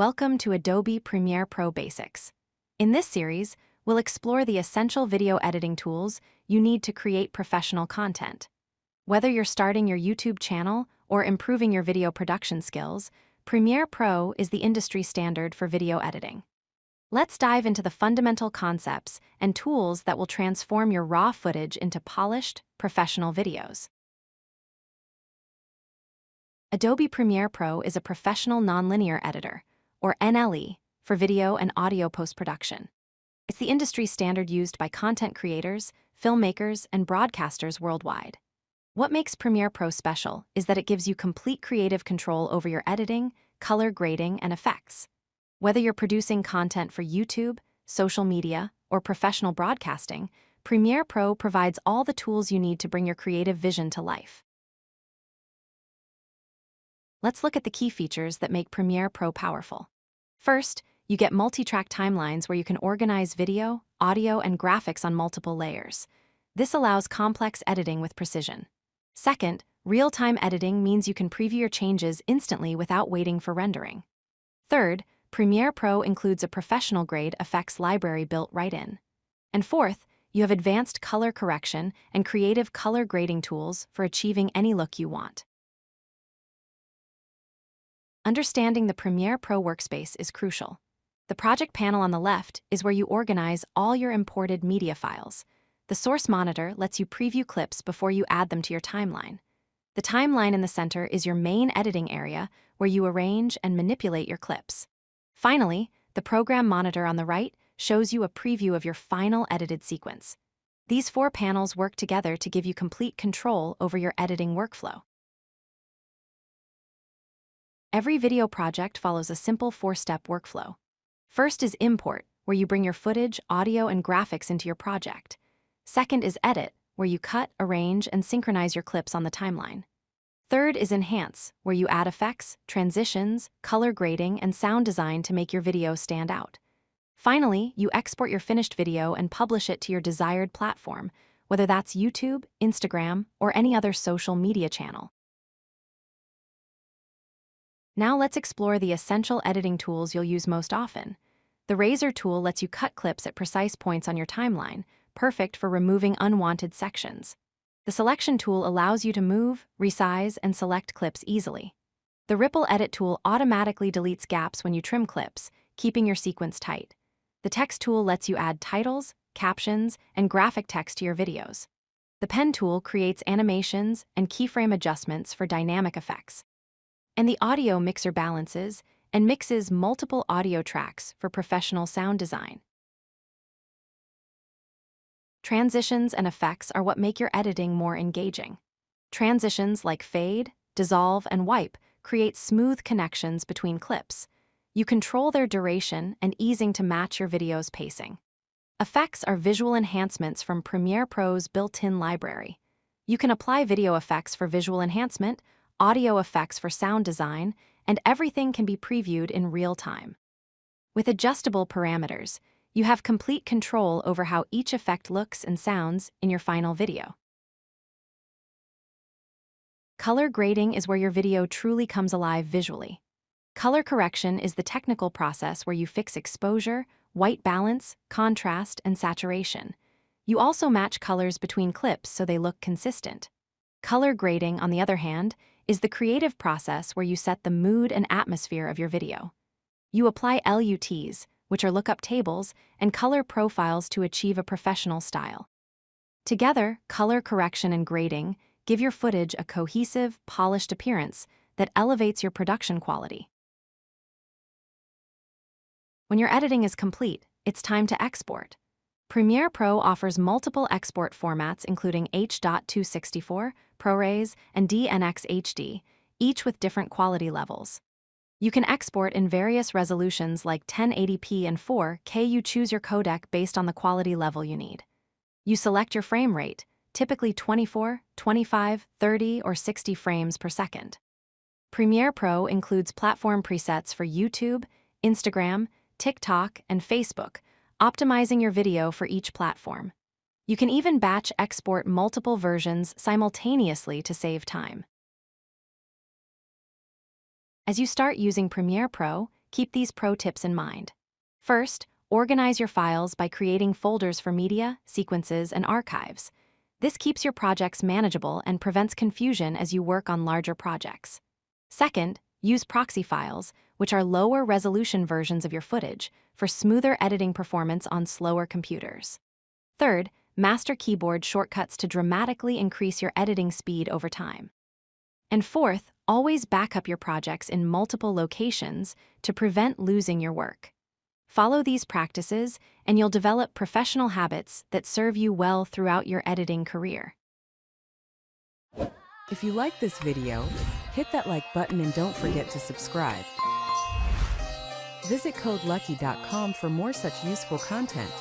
Welcome to Adobe Premiere Pro Basics. In this series, we'll explore the essential video editing tools you need to create professional content. Whether you're starting your YouTube channel or improving your video production skills, Premiere Pro is the industry standard for video editing. Let's dive into the fundamental concepts and tools that will transform your raw footage into polished, professional videos. Adobe Premiere Pro is a professional nonlinear editor, or NLE, for video and audio post-production. It's the industry standard used by content creators, filmmakers, and broadcasters worldwide. What makes Premiere Pro special is that it gives you complete creative control over your editing, color grading, and effects. Whether you're producing content for YouTube, social media, or professional broadcasting, Premiere Pro provides all the tools you need to bring your creative vision to life. Let's look at the key features that make Premiere Pro powerful. First, you get multi-track timelines where you can organize video, audio, and graphics on multiple layers. This allows complex editing with precision. Second, real-time editing means you can preview your changes instantly without waiting for rendering. Third, Premiere Pro includes a professional-grade effects library built right in. And fourth, you have advanced color correction and creative color grading tools for achieving any look you want. Understanding the Premiere Pro workspace is crucial. The project panel on the left is where you organize all your imported media files. The source monitor lets you preview clips before you add them to your timeline. The timeline in the center is your main editing area where you arrange and manipulate your clips. Finally, the program monitor on the right shows you a preview of your final edited sequence. These four panels work together to give you complete control over your editing workflow. Every video project follows a simple four-step workflow. First is import, where you bring your footage, audio, and graphics into your project. Second is edit, where you cut, arrange, and synchronize your clips on the timeline. Third is enhance, where you add effects, transitions, color grading, and sound design to make your video stand out. Finally, you export your finished video and publish it to your desired platform, whether that's YouTube, Instagram, or any other social media channel. Now let's explore the essential editing tools you'll use most often. The razor tool lets you cut clips at precise points on your timeline, perfect for removing unwanted sections. The selection tool allows you to move, resize, and select clips easily. The ripple edit tool automatically deletes gaps when you trim clips, keeping your sequence tight. The text tool lets you add titles, captions, and graphic text to your videos. The pen tool creates animations and keyframe adjustments for dynamic effects. And the audio mixer balances and mixes multiple audio tracks for professional sound design. Transitions and effects are what make your editing more engaging. Transitions like fade, dissolve, and wipe create smooth connections between clips. You control their duration and easing to match your video's pacing. Effects are visual enhancements from Premiere Pro's built-in library. You can apply video effects for visual enhancement, audio effects for sound design, and everything can be previewed in real time. With adjustable parameters, you have complete control over how each effect looks and sounds in your final video. Color grading is where your video truly comes alive visually. Color correction is the technical process where you fix exposure, white balance, contrast, and saturation. You also match colors between clips so they look consistent. Color grading, on the other hand, is the creative process where you set the mood and atmosphere of your video. You apply LUTs, which are lookup tables, and color profiles to achieve a professional style. Together, color correction and grading give your footage a cohesive, polished appearance that elevates your production quality. When your editing is complete, it's time to export. Premiere Pro offers multiple export formats including H.264, ProRes, and DNx HD, each with different quality levels. You can export in various resolutions like 1080p and 4K. You choose your codec based on the quality level you need. You select your frame rate, typically 24, 25, 30, or 60 frames per second. Premiere Pro includes platform presets for YouTube, Instagram, TikTok, and Facebook, optimizing your video for each platform. You can even batch export multiple versions simultaneously to save time. As you start using Premiere Pro, keep these pro tips in mind. First, organize your files by creating folders for media, sequences, and archives. This keeps your projects manageable and prevents confusion as you work on larger projects. Second, use proxy files, which are lower resolution versions of your footage, for smoother editing performance on slower computers. Third, master keyboard shortcuts to dramatically increase your editing speed over time. And fourth, always back up your projects in multiple locations to prevent losing your work. Follow these practices, and you'll develop professional habits that serve you well throughout your editing career. If you like this video, hit that like button and don't forget to subscribe. Visit codelucky.com for more such useful content.